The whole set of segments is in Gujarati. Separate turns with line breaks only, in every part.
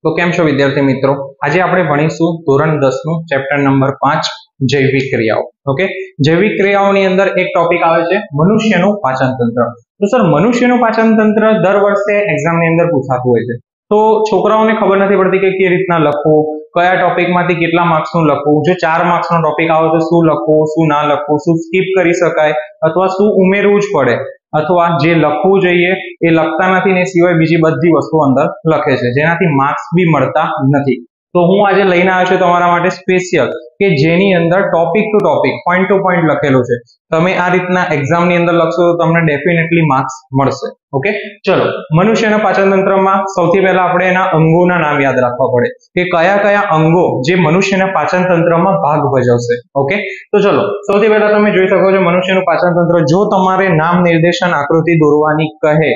તો કેમ છો વિદ્યાર્થી મિત્રો? આજે આપણે ભણીશું ધોરણ 10 નું ચેપ્ટર નંબર 5 જૈવિક ક્રિયાઓ. ઓકે, જૈવિક ક્રિયાઓની અંદર એક ટોપિક આવે છે મનુષ્યનું પાચન તંત્ર. તો સર મનુષ્યનું પાચન તંત્ર દર વર્ષે એક્ઝામની અંદર પૂછાતું હોય છે. તો છોકરાઓને ખબર નથી પડતી કે કેવી રીતના લખવું, કયા ટોપિકમાંથી કેટલા માર્ક્સનું લખવું, જો 4 માર્ક્સનો ટોપિક આવે તો શું લખવું, શું ના લખવું, શું સ્કીપ કરી શકાય અથવા શું ઉમેરવું જ પડે, અથવા જે લખવું જોઈએ એ લખતા નથી ને સિવાય બીજી બધી વસ્તુઓ અંદર લખે છે, જેનાથી માર્ક્સ બી મળતા નથી. તો હું આજે લઈને આવ્યો છું તમારા માટે સ્પેશિયલ કે જેની અંદર topic to topic, point to point લખેલું છે. તમે આ રીતના એક્ઝામની અંદર લખશો તો તમને ડેફિનેટલી માર્ક્સ મળશે. ઓકે, ચલો મનુષ્યના પાચન તંત્રમાં સૌથી પહેલા આપણે એના અંગોના નામ યાદ રાખવા પડે કે કયા કયા અંગો જે મનુષ્યના પાચન તંત્રમાં ભાગ ભજવશે. ઓકે, તો ચલો સૌથી પહેલા તમે જોઈ શકો છો મનુષ્યનું પાચન તંત્ર. જો તમારે નામ નિર્દેશન આકૃતિ દોરવાની કહે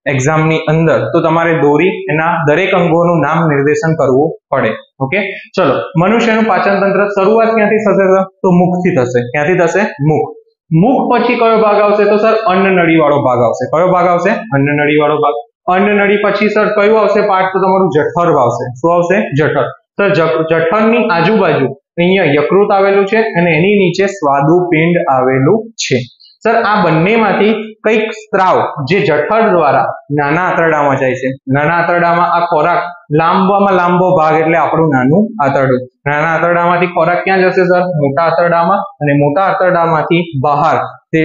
એક્ઝામની અંદર તો તમારે દોરી એના દરેક અંગોનું નામ નિર્દેશન કરવું પડે. ઓકે, ચલો મનુષ્યનું પાચન તંત્ર શરૂઆત ક્યાંથી થશે? તો મુખથી થશે. ક્યાંથી થશે? મુખ. મુખ પછી કયો ભાગ આવશે? તો સર અન્નનળી વાળો ભાગ આવશે. કયો ભાગ આવશે? અન્નનળી વાળો ભાગ. અન્નનળી પછી સર કયું આવશે પાર્ટ? તો તમારું જઠર આવશે. શું આવશે? જઠર. સર જઠરની આજુબાજુ અહીંયા યકૃત આવેલું છે અને એની નીચે સ્વાદુપિંડ આવેલું છે. સર આ બંનેમાંથી કઈક સ્ત્રાવ જે જઠર દ્વારા નાના આંતરડામાં જાય છે. નાના આંતરડામાં આ ખોરાક લાંબામાં લાંબો ભાગ એટલે આપણું નાનું આંતરડું. નાના આંતરડામાંથી ખોરાક ક્યાં જશે સર? મોટા આંતરડામાં. અને મોટા આંતરડામાંથી બહાર તે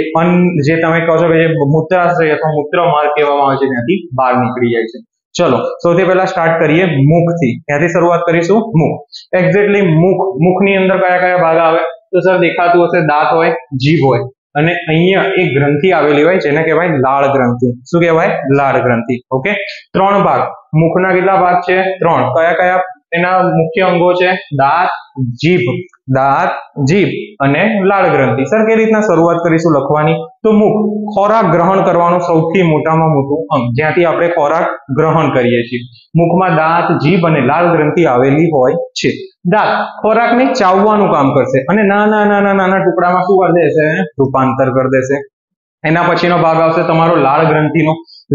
જે તમે કહો છો કે જે મૂત્રાશય અથવા મૂત્રમાર્ગ કહેવામાં આવે છે ત્યાંથી બહાર નીકળી જાય છે. ચલો સૌથી પહેલા સ્ટાર્ટ કરીએ મુખથી. ક્યાંથી શરૂઆત કરીશું? મુખ. એક્ઝેક્ટલી મુખની અંદર કયા કયા ભાગ આવે? તો સર દેખાતું હશે દાંત હોય, જીભ હોય અને અહીંયા એક ગ્રંથિ આવેલી હોય જેને કહેવાય લાળ ગ્રંથિ. શું કહેવાય? લાળ ગ્રંથિ. ઓકે, 3 ભાગ. મુખના કેટલા ભાગ છે? 3. કયા કયા એના મુખ્ય અંગો છે? દાંત, જીભ અને લાળ ગ્રંથિ. સર કઈ રીતના શરૂઆત કરીશું લખવાની? તો મુખ ખોરાક ગ્રહણ કરવાનું સૌથી મોટામાં મોટું અંગ, જ્યાંથી આપણે ખોરાક ગ્રહણ કરીએ છીએ. મુખમાં દાંત, જીભ અને લાળ ગ્રંથિ આવેલી હોય છે. દાંત ખોરાકને ચાવવાનું કામ કરશે અને નાના નાના નાના ટુકડામાં શું કરી દેશે? રૂપાંતર કરી દેશે. એના પછીનો ભાગ આવશે તમારો લાળ ગ્રંથિનો.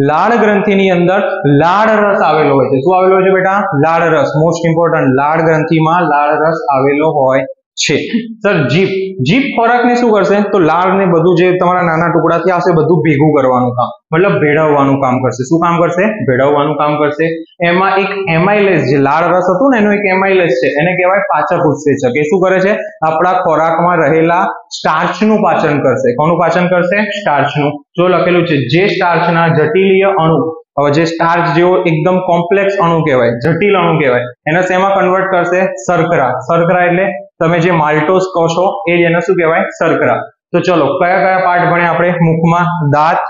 લાળ ગ્રંથિની અંદર લાળ રસ આવેલો હોય છે. શું આવેલો હોય છે બેટા? લાળ રસ. મોસ્ટ ઇમ્પોર્ટન્ટ, લાળ ગ્રંથિમાં લાળ રસ આવેલો હોય છે. સર જીભ ખોરાકને શું કરશે? તો લાળ ને બધું જે તમારા નાના ટુકડાથી આવશે બધું ભેગું કરવાનું કામ, મતલબ ભેળવવાનું કામ કરશે. શું કામ કરશે? ભેળવવાનું કામ કરશે. એમાં એક એમાઇલેસ, જે લાળ રસ હતું ને એનો એક એમાઇલેસ છે, એને કહેવાય પાચક ઉત્સેચક. એ શું કરે છે? આપણા ખોરાકમાં રહેલા સ્ટાર્ચનું પાચન કરશે. કોનું પાચન કરશે? સ્ટાર્ચનું. જો લખેલું છે જે સ્ટાર્ચના જટિલીય અણુ, હવે જે સ્ટાર્ચ જેવો એકદમ કોમ્પ્લેક્સ અણુ કહેવાય, જટિલ અણુ કહેવાય, એને શેમાં કન્વર્ટ કરશે? શર્કરા. શર્કરા એટલે તમે જે માલ્ટોસ કહો છો એ જ એને શું કહેવાય? શર્કરા. તો ચલો કયા કયા પાર્ટ ભણ્યા આપણે? મુખમાં દાંત,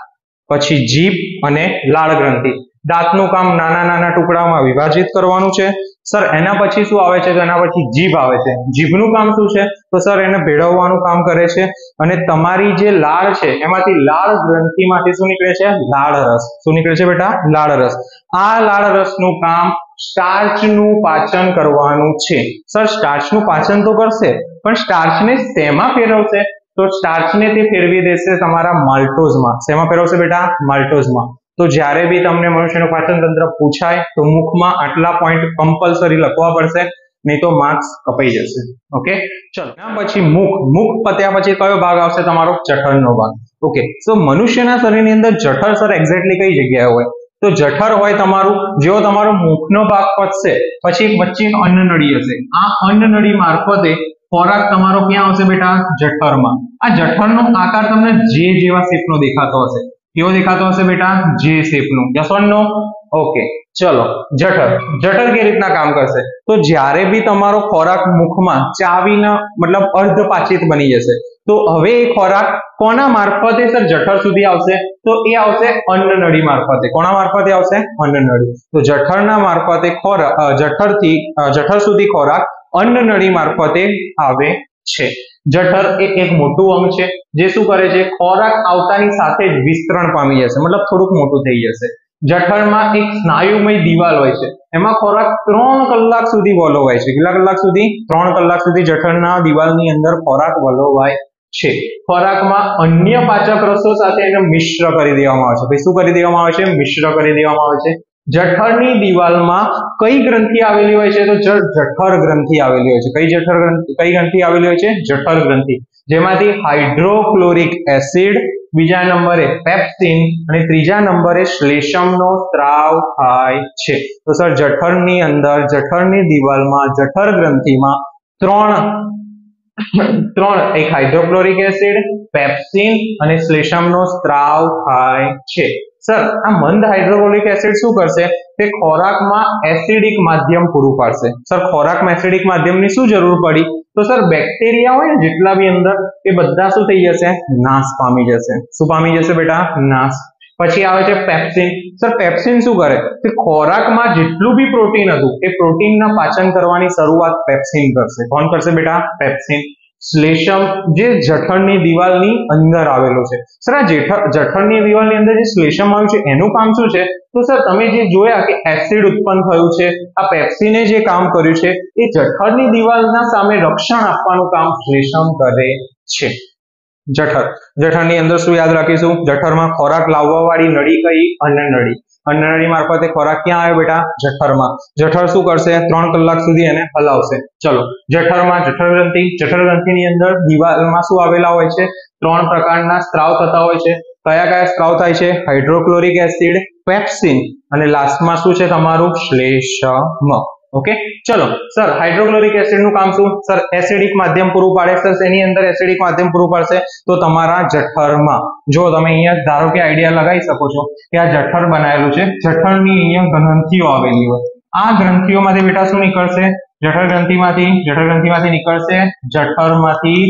પછી જીભ અને લાળ ગ્રંથિ. દાંતનું કામ નાના નાના ટુકડામાં વિભાજિત કરવાનું છે. સર એના પછી શું આવે છે? તો એના પછી જીભ આવે છે. જીભનું કામ શું છે? તો સર એને ભેળવવાનું કામ કરે છે. અને તમારી જે લાળ છે એમાંથી લાળ ગ્રંથિમાંથી શું નીકળે છે? લાળ રસ. શું નીકળે છે બેટા? લાળ રસ. આ લાળ રસનું કામ સ્ટાર્ચનું પાચન કરવાનું છે. સર સ્ટાર્ચનું પાચન તો કરશે પણ સ્ટાર્ચને શેમાં ફેરવશે? તો સ્ટાર્ચને તે ફેરવી દેશે તમારા માલ્ટોઝમાં. શેમાં ફેરવશે બેટા? માલ્ટોઝમાં. તો જ્યારે બી તમને મનુષ્યનું પાચન તંત્ર પૂછાય તો મુખમાં આટલા પોઈન્ટ કમ્પલસરી લખવા પડશે, નહીં તો માર્ક્સ કપાઈ જશે. ઓકે, ચલો એના પછી મુખ પત્યા પછી કયો ભાગ આવશે? તમારો જઠરનો ભાગ. ઓકે, તો મનુષ્યના શરીરની અંદર જઠર સર એક્ઝેક્ટલી કઈ જગ્યાએ હોય? તો જઠર હોય તમારું, જેવો તમારો મુખનો ભાગ પચશે પછી વચ્ચે અન્નનળી હશે. આ અન્નનળી મારફતે ખોરાક તમારો ક્યાં આવશે બેટા? જઠરમાં. આ જઠરનો આકાર તમને જે જેવા શેપનો દેખાતો હશે. કેવો દેખાતો હશે બેટા? જે શેપનો. Yes or no? ઓકે, ચલો જઠર કેવી રીતના કામ કરશે? તો જ્યારે બી તમારો ખોરાક મુખમાં ચાવીને મતલબ અર્ધપાચિત બની જશે તો હવે એ ખોરાક કોના મારફતે સર જઠર સુધી આવશે? તો એ આવશે અન્નનળી મારફતે. કોના મારફતે આવશે? અન્નનળી. તો જઠરના મારફતે ખોરાક જઠર સુધી ખોરાક અન્નનળી મારફતે આવે છે. જઠર એ એક મોટું અંગ છે જે શું કરે છે? ખોરાક આવતાની સાથે જ વિસ્તરણ પામી જશે, મતલબ થોડુંક મોટું થઈ જશે. જઠરમાં એક સ્નાયુમય દિવાલ હોય છે, એમાં ખોરાક 3 કલાક સુધી વલોવાય છે. કેટલા કલાક સુધી? 3 કલાક સુધી જઠરના દિવાલની અંદર ખોરાક વલોવાય છે. ખોરાકમાં અન્ય પાચક રસો સાથે એને મિશ્ર કરી દેવામાં આવે છે. શું કરી દેવામાં આવે છે? મિશ્ર કરી દેવામાં આવે છે. જઠરની દિવાલમાં કઈ ગ્રંથિ આવેલી હોય છે? તો જઠર ગ્રંથિ આવેલી હોય છે. કઈ ગ્રંથિ આવેલી હોય છે? જઠર ગ્રંથિ, જેમાંથી હાઇડ્રોક્લોરિક એસિડ, બીજા નંબરે પેપ્સિન અને ત્રીજા નંબરે શ્લેષમનો સ્ત્રાવ થાય છે. તો સર જઠરની અંદર, જઠરની દિવાલમાં, જઠર ગ્રંથિમાં ત્રણ એક હાઇડ્રોક્લોરિક એસિડ, પેપ્સિન અને શ્લેષમનો સ્ત્રાવ થાય છે. સર આ મંદ હાઇડ્રોક્લોરિક એસિડ શું કરશે? તે ખોરાકમાં એસિડિક માધ્યમ પૂરું પાડશે. સર ખોરાકમાં એસિડિક માધ્યમની શું જરૂર પડી? તો સર બેક્ટેરિયા હોય ને જેટલા બી અંદર, એ બધા શું થઈ જશે? નાશ પામી જશે. શું પામી જશે બેટા? નાશ. પછી આવે છે પેપ્સિન. સર પેપ્સિન શું કરે? કે ખોરાકમાં જેટલું બી પ્રોટીન હતું એ પ્રોટીનના પાચન કરવાની શરૂઆત પેપ્સિન કરશે. કોણ કરશે બેટા? પેપ્સિન. શ્લેષમ જે જઠરની દિવાલની અંદર આવેલો છે. સર આ જઠરની દિવાલની અંદર જે શ્લેષમ આવ્યું છે એનું કામ શું છે? તો સર તમે જે જોયા કે એસિડ ઉત્પન્ન થયું છે, આ પેપ્સિને જે કામ કર્યું છે એ જઠરની દિવાલના સામે રક્ષણ આપવાનું કામ શ્લેષમ કરે છે. જઠરની અંદર શું યાદ રાખીશું? જઠરમાં ખોરાક લાવવા વાળી નળી કઈ? અન્નનળી. અન્નનળી મારફતે ખોરાક ક્યાં આવ્યો બેટા? જઠરમાં. જઠર શું કરશે? 3 કલાક સુધી એને હલાવશે. ચલો, જઠરમાં જઠર ગ્રંથિની અંદર દિવાલમાં શું આવેલા હોય છે? 3 પ્રકારના સ્ત્રાવ થતા હોય છે. કયા કયા સ્ત્રાવ થાય છે? હાઇડ્રોક્લોરિક એસિડ, પેપ્સિન અને લાસ્ટમાં શું છે તમારું? શ્લેષમ. ઓકે, ચલો સર હાઇડ્રોક્લોરિક એસિડ નું કામ શું? સર એસિડિક માધ્યમ પૂરું પાડે. સર તેની અંદર એસિડિક માધ્યમ પૂરું પાડશે તો તમારા જઠરમાં, જો તમે અહીંયા ધારો કે આઈડિયા લગાવી શકો છો કે આ જઠર બનાવેલું છે, જઠરની અહીંયા ગ્રંથિઓ આવેલી હોય, આ ગ્રંથિઓમાંથી બેટા શું નીકળશે? જઠર ગ્રંથિમાંથી નીકળશે જઠરમાંથી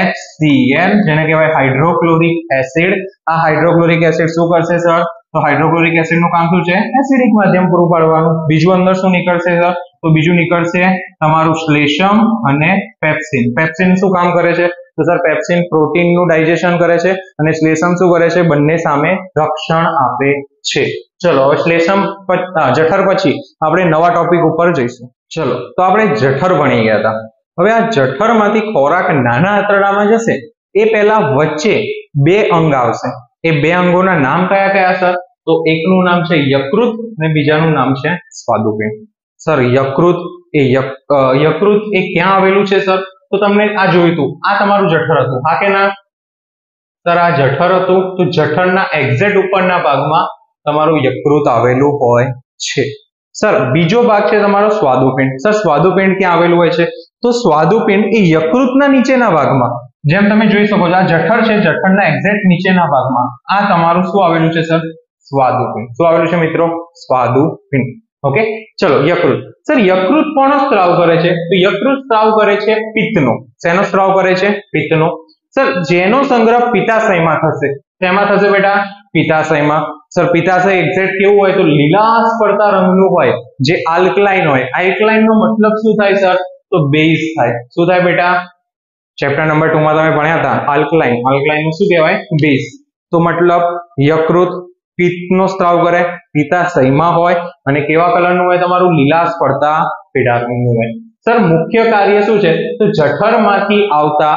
HCl, જેને કહેવાય હાઇડ્રોક્લોરિક એસિડ. આ હાઇડ્રોક્લોરિક એસિડ શું કરશે સર? તો હાઇડ્રોક્લોરિક એસિડ નું કામ શું છે? એસિડિક માધ્યમ પૂરું પાડવાનું. બીજું અંદર શું નીકળશે સર? તો બીજું નીકળશે તમારું શ્લેષમ અને પેપ્સિન. પેપ્સિન શું કામ કરે છે? તો સર પેપ્સિન પ્રોટીનનું ડાયજેશન કરે છે અને શ્લેષમ શું કરે છે? બંને સામે રક્ષણ આપે છે. ચલો હવે શ્લેષમ જઠર પછી આપણે નવા ટોપિક ઉપર જઈશું. ચલો તો આપણે જઠર ભણી ગયા હતા. હવે આ જઠરમાંથી ખોરાક નાના આંતરડામાં જશે એ પહેલા વચ્ચે 2 અંગ આવશે. એ 2 અંગોના નામ કયા કયા સર? તો એકનું નામ છે યકૃત અને બીજાનું નામ છે સ્વાદુપિંડ. સર યકૃત એ ક્યાં આવેલું છે સર? તો તમને આ જોયું હતું, આ તમારું જઠર હતું, હા કે ના? સર આ જઠર હતું, તો જઠરના એક્ઝેક્ટ ઉપરના ભાગમાં તમારું યકૃત આવેલું હોય છે. સર બીજો ભાગ છે તમારો સ્વાદુપિંડ. સર સ્વાદુપિંડ ક્યાં આવેલું હોય છે? તો સ્વાદુપિંડ એ યકૃતના નીચેના ભાગમાં, જેમ તમે જોઈ શકો છો આ જઠર છે, જઠરના એક્ઝેક્ટ નીચેના ભાગમાં આ તમારું શું આવેલું છે સર? સ્વાદુપિંડ. શું આવેલું છે મિત્રો? સ્વાદુપિંડ. ઓકે, ચલો યકૃત. સર યકૃત કોનો સ્ત્રાવ કરે છે? તો યકૃત સ્ત્રાવ કરે છે પિત્તનો. શેનો સ્ત્રાવ કરે છે? પિત્તનો. સર જેનો સંગ્રહ પિત્તાશયમાં થશે. શેમાં થશે બેટા? પિત્તાશયમાં. સર પિત્તાશય એક્ઝેક્ટ કેવું હોય? તો લીલાશ પડતા રંગનું હોય, જે આલ્કલાઇન હોય. આલ્કલાઇન નો મતલબ શું થાય સર? તો બેઝ થાય. શું થાય બેટા? ચેપ્ટર નંબર 2 માં તમે ભણ્યા હતા આલ્કલાઇન. આલ્કલાઇન નું શું કહેવાય? બેઝ. તો મતલબ યકૃત પિત્તનો સ્ત્રાવ કરે, પિત્તાશયમાં હોય અને કેવા કલરનું હોય તમારું? લીલાશ પડતા પીળા રંગનું હોય. સર મુખ્ય કાર્ય શું છે? તો જઠરમાંથી આવતા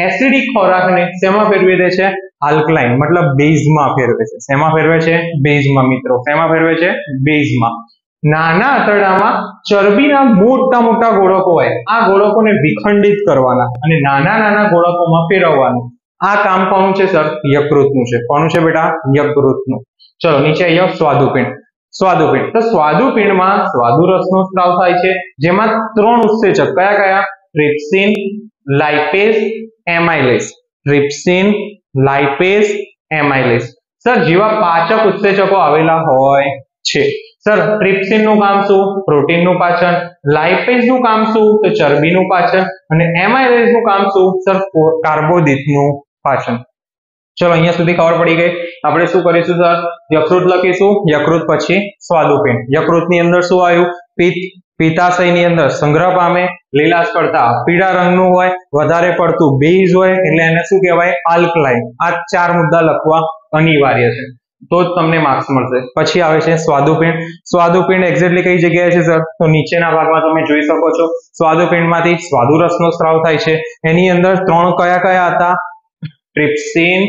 એસિડિક ખોરાકને શેમાં ફેરવી દે છે? આલ્કલાઇન મતલબ બેઝમાં ફેરવે છે. શેમાં ફેરવે છે? બેઝમાં મિત્રો. શેમાં ફેરવે છે? બેઝમાં. નાના આંતરડામાં ચરબીના મોટા મોટા ગોળકો હોય, આ ગોળકોને વિખંડિત કરવાના અને નાના નાના ગોળકોમાં ફેરવવાનું. આ કામ કોનું છે સર? યકૃતનું છે. કોનું છે બેટા? યકૃતનું. ચલો નીચે અહીંયા સ્વાદુપિંડ. તો સ્વાદુપિંડમાં સ્વાદુરસનો સ્ત્રાવ થાય છે, જેમાં 3 ઉત્સેચક કયા કયા? Trypsin, lipase, એમાઇલેઝ. Trypsin, lipase, એમાઇલેઝ. Sir જેવા પાચક ઉત્સેચકો આવેલા હોય છે. સર ટ્રિપ્સિન નું કામ શું? પ્રોટીન નું પાચન. લાઇપેઝ નું કામ શું? તો ચરબીનું પાચન. અને એમાઇલેઝ નું કામ શું? સર કાર્બોદિતનું પાચન. ચલો અહીંયા સુધી ખબર પડી ગઈ. આપણે શું કરીશું સર? યકૃત લખીશું, યકૃત પછી સ્વાદુપિંડ. યકૃતની અંદર શું આવ્યું? પિત્ત. પિત્તાશયની અંદર સંગ્રહ પામે, લીલાશ પડતા પીળા રંગનું હોય, વધારે પડતું બેઝ હોય એટલે એને શું કહેવાય? આલ્કલાઇન. આ 4 મુદ્દા લખવા અનિવાર્ય છે, તો જ તમને માર્ક્સ મળશે. પછી આવે છે સ્વાદુપિંડ. સ્વાદુપિંડ એક્ઝેક્ટલી કઈ જગ્યાએ છે સર? તો નીચેના ભાગમાં તમે જોઈ શકો છો. સ્વાદુપિંડમાંથી સ્વાદુરસનો સ્ત્રાવ થાય છે. એની અંદર 3 કયા કયા હતા? ટ્રિપ્સિન,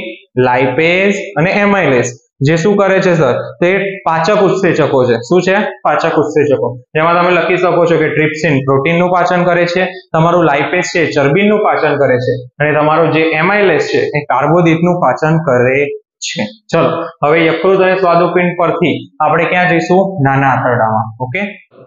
લાઇપેઝ અને એમાઇલેઝ. જે શું કરે છે સર, તે પાચક ઉત્સેચકો છે. શું છે? પાચક ઉત્સેચકો. જેમાં તમે લખી શકો છો કે ટ્રિપ્સિન પ્રોટીનનું પાચન કરે છે, તમારું લાઇપેઝ છે ચરબીનું પાચન કરે છે, અને તમારો જે એમાઇલેસ છે એ કાર્બોદિતનું પાચન કરે છે. ચલો હવે યકૃત અને સ્વાદુપિંડ પરથી આપણે ક્યાં જઈશું? નાના આંતરડામાં. ઓકે,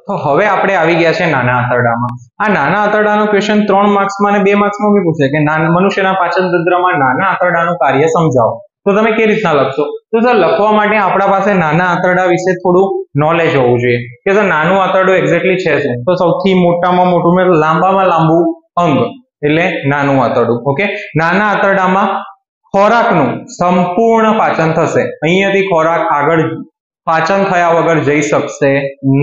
તો હવે આપણે આવી ગયા છે નાના આંતરડામાં. આ નાના આંતરડાનો ક્વેશ્ચન 3 માર્ક્સમાં અને 2 માર્ક્સમાં બી પૂછે કે મનુષ્યના પાચન તંત્રમાં નાના આંતરડાનું કાર્ય સમજાવો. તો તમે કેવી રીતના લખશો? તો સર લખવા માટે આપણા પાસે નાના આંતરડા વિશે થોડું નોલેજ હોવું જોઈએ કે સર નાનું આંતરડું એક્ઝેક્ટલી છે શું. તો સૌથી મોટામાં મોટું લાંબામાં લાંબુ અંગ એટલે નાનું આંતરડું. ઓકે, નાના આંતરડામાં ખોરાકનું સંપૂર્ણ પાચન થશે. અહીંયાથી ખોરાક આગળ પાચન થયા વગર જઈ શકશે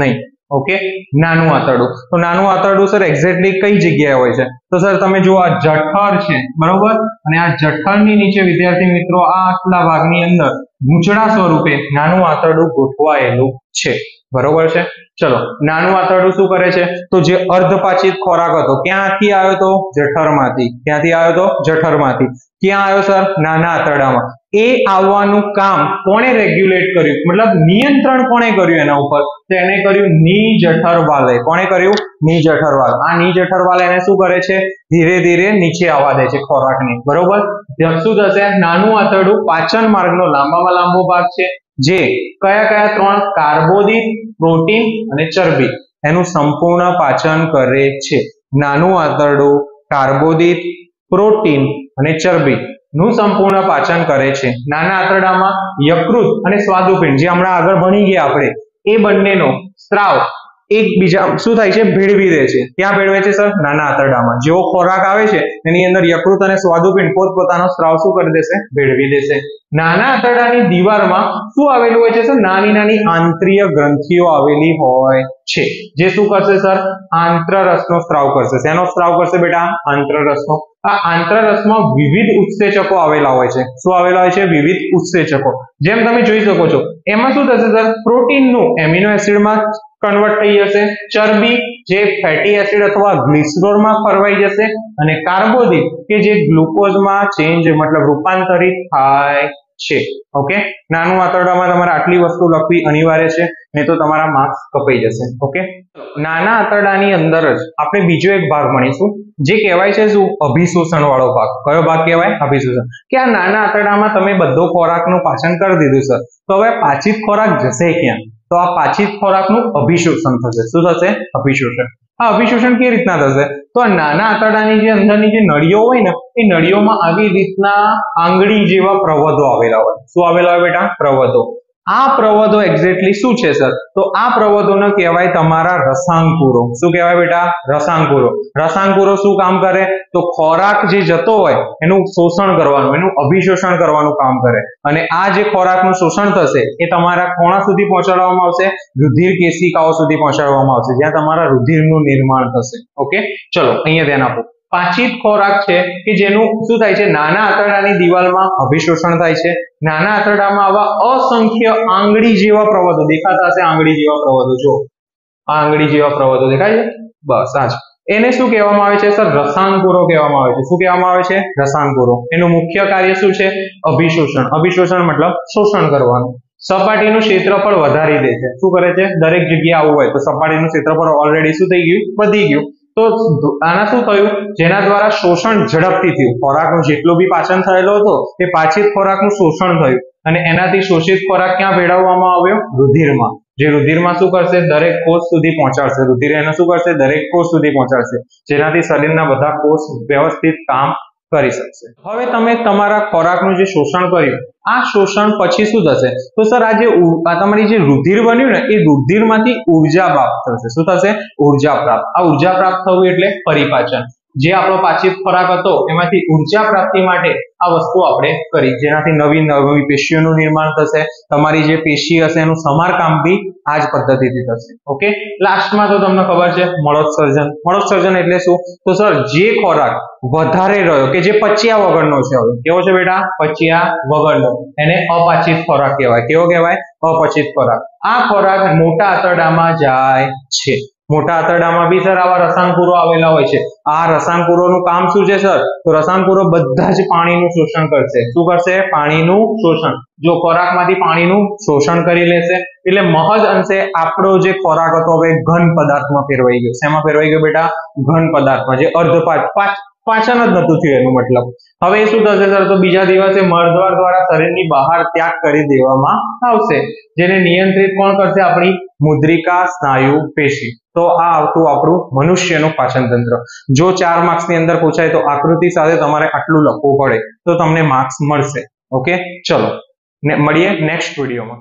નહીં. ઓકે, નાનું આંતરડું. તો નાનું આંતરડું સર એક્ઝેક્ટલી કઈ જગ્યાએ હોય છે? તો સર તમે જુઓ આ જઠર છે, બરોબર, અને આ જઠરની નીચે વિદ્યાર્થી મિત્રો આ આટલા ભાગની અંદર ગૂંચળા સ્વરૂપે નાનું આંતરડું ગોઠવાયેલું છે. બરોબર છે. ચલો, નાનું આંતરડું શું કરે છે? તો જે અર્ધપાચિત ખોરાક હતો ક્યાંથી આવ્યો તો? જઠરમાંથી. ક્યાંથી આવ્યો તો? જઠરમાંથી. ક્યાં આવ્યો સર? નાના આંતરડામાં. એ આવવાનું કામ કોણે રેગ્યુલેટ કર્યું, મતલબ નિયંત્રણ કોણે કર્યું એના ઉપર? તો એને કર્યું ની જઠરવાલે. કોણે કર્યું? ની જઠરવાલ. આ ની જઠરવાલ એને શું કરે છે? ધીરે ધીરે નીચે આવવા દે છે ખોરાકને. બરોબર, શું થશે? નાનું આંતરડું પાચન માર્ગનો લાંબામાં લાંબો ભાગ છે, જે કયા કયા 3? કાર્બોદિત, પ્રોટીન અને ચરબી એનું સંપૂર્ણ પાચન કરે છે. નાનું આંતરડું કાર્બોદિત, પ્રોટીન અને ચરબી નું સંપૂર્ણ પાચન કરે છે. નાના આંતરડામાં યકૃત અને સ્વાદુપિંડ, જે હમણાં આગળ ભણી ગયા આપણે, એ બંનેનો સ્ત્રાવ એકબીજા શું થાય છે? ભેળવી દે છે. ક્યાં ભેળવે છે સર? નાના આંતરડામાં. જેવો ખોરાક આવે છે એની અંદર યકૃત અને સ્વાદુપિંડ પોતપોતાનો સ્ત્રાવ શું કરી દેશે? ભેળવી દેશે. નાના આંતરડાની દીવાલમાં શું આવેલું હોય છે સર? નાની નાની આંતરીય ગ્રંથિઓ આવેલી હોય છે, જે શું કરશે સર? આંત્રરસનો સ્ત્રાવ કરશે. શેનો સ્ત્રાવ કરશે બેટા? આંત્રરસનો. આ આંત્રરસમાં વિવિધ ઉત્સેચકો આવેલા હોય છે. શું આવેલા હોય છે? વિવિધ ઉત્સેચકો. જેમ તમે જોઈ શકો છો એમાં શું થશે સર? પ્રોટીનનું એમિનો એસિડમાં કન્વર્ટ થઈ જશે, ચરબી જે ફેટી એસિડ અથવા ગ્લિસરોલમાં ફરવાઈ જશે, અને કાર્બોદિત કે જે ગ્લુકોઝમાં ચેન્જ મતલબ રૂપાંતરિત થાય છે. ઓકે, નાનું આંતરડામાં તમારે આટલી વસ્તુ લખવી અનિવાર્ય છે, નહીં તો તમારા માર્ક્સ કપાઈ જશે. ઓકે, નાના આંતરડાની અંદર જ આપણે બીજો એક ભાગ ભણીશું જે કહેવાય છે શું? અભિશોષણ વાળો ભાગ. કયો ભાગ કહેવાય? અભિશોષણ. કે આ નાના આંતરડામાં તમે બધો ખોરાકનું પાચન કરી દીધું સર, તો હવે પાચિત ખોરાક જશે ક્યાં? તો આ પાચિત ખોરાકનું અભિશોષણ થશે. શું થશે? અભિશોષણ. આ અભિશોષણ કેવી રીતના થશે? તો આ નાના આંતરડાની જે અંદરની જે નળીઓ હોય ને, એ નળીઓમાં આવી રીતના આંગળી જેવા પ્રવધો આવેલા હોય. શું આવેલા હોય બેટા? પ્રવધો. આ પ્રવધો એક્ઝેક્ટલી શું છે સર? તો આ પ્રવધોને કહેવાય તમારા રસાંકુરો. શું કહેવાય બેટા? રસાંકુરો. રસાંકુરો શું કામ કરે? તો ખોરાક જે જતો હોય એનું શોષણ કરવાનું, એનું અભિશોષણ કરવાનું કામ કરે, અને આ જે ખોરાકનું શોષણ થશે એ તમારા કોણા સુધી પહોંચાડવામાં આવશે? રુધિર કેશિકાઓ સુધી પહોંચાડવામાં આવશે, જ્યાં તમારા રુધિરનું નિર્માણ થશે. ઓકે, ચલો અહીંયા ધ્યાન આપો. પાચિત ખોરાક છે કે જેનું શું થાય છે? નાના આંતરડાની દિવાલમાં અભિશોષણ થાય છે. નાના આંતરડામાં આવા અસંખ્ય આંગળી જેવા પ્રવધો દેખાતા હશે. આંગળી જેવા પ્રવધો, જો આ આંગળી જેવા પ્રવધો દેખાય છે? બસ આ જ. એને શું કહેવામાં આવે છે સર? રસાંકુરો કહેવામાં આવે છે. શું કહેવામાં આવે છે? રસાંકુરો. એનું મુખ્ય કાર્ય શું છે? અભિશોષણ. અભિશોષણ મતલબ શોષણ કરવાનું. સપાટીનું ક્ષેત્રફળ વધારી દે છે. શું કરે છે? દરેક જગ્યાએ આવું હોય તો સપાટીનું ક્ષેત્રફળ ઓલરેડી શું થઈ ગયું? વધી ગયું. તો આના શું થયું? જેના દ્વારા શોષણ ઝડપથી થયું. ખોરાકનું જેટલું બી પાચન થયેલો હતો તે પાચિત ખોરાકનું શોષણ થયું, અને એનાથી શોષિત ખોરાક ક્યાં ભેળવવામાં આવ્યો? રુધિરમાં. જે રુધિરમાં શું કરશે? દરેક કોષ સુધી પહોંચાડશે. રુધિર એને શું કરશે? દરેક કોષ સુધી પહોંચાડશે, જેનાથી શરીરના બધા કોષ વ્યવસ્થિત કામ કરી શકશે. હવે તમે તમારા ખોરાકનું જે શોષણ કર્યું, આ શોષણ પછી શું થશે? તો સર આ તમારી જે રુધિર બન્યું ને, એ રુધિરમાંથી ઉર્જા પ્રાપ્ત થશે. શું થશે? ઉર્જા પ્રાપ્ત. આ ઉર્જા પ્રાપ્ત થવું એટલે પરિપાચન. જે આપણો પાચિત ખોરાક હતો એમાંથી ઉર્જા પ્રાપ્તિ માટે આ વસ્તુ આપણે કરી, જેનાથી નવી પેશીઓનું નિર્માણ થશે. તમારી જે પેશી હશે એનું સમારકામ બી આ જ પદ્ધતિથી થશે. ઓકે, લાસ્ટમાં તો તમને ખબર છે મળોત્સર્જન. મળોત્સર્જન એટલે શું? તો સર જે ખોરાક વધારે રહ્યો કે જે પચ્યા વગરનો છે, હવે કેવો છે બેટા? પચ્યા વગરનો, એને અપાચિત ખોરાક કહેવાય. કેવો કહેવાય? અપચિત ખોરાક. આ ખોરાક મોટા આંતરડામાં જાય છે. મોટા આંતરડામાં બી સર આવા રસાયણકુરો આવેલા હોય છે. આ રસાયણકુરોનું કામ શું છે સર? તો રસાયણકુરો બધા જ પાણીનું શોષણ કરશે. શું કરશે? પાણીનું શોષણ. જો ખોરાકમાંથી પાણીનું શોષણ કરી લેશે એટલે મહદ અંશે આપણો જે ખોરાક હતો હવે ઘન પદાર્થમાં ફેરવાઈ ગયો. શેમાં ફેરવાઈ ગયો બેટા? ઘન પદાર્થમાં. જે પાચન જ નતું થયું એનું મતલબ. હવે શું થશે સર? તો બીજા દિવસે મળદ્વાર દ્વારા શરીરની બહાર ત્યાગ કરી દેવામાં આવશે, જેને નિયંત્રિત કોણ કરશે? આપણી મુદ્રિકા સ્નાયુ પેશી. તો આ આવતું આપણું મનુષ્યનું પાચન તંત્ર. જો 4 માર્ક્સની અંદર પૂછાય તો આકૃતિ સાથે તમારે આટલું લખવું પડે તો તમને માર્ક્સ મળશે. ઓકે, ચલો મળીએ નેક્સ્ટ વિડીયોમાં.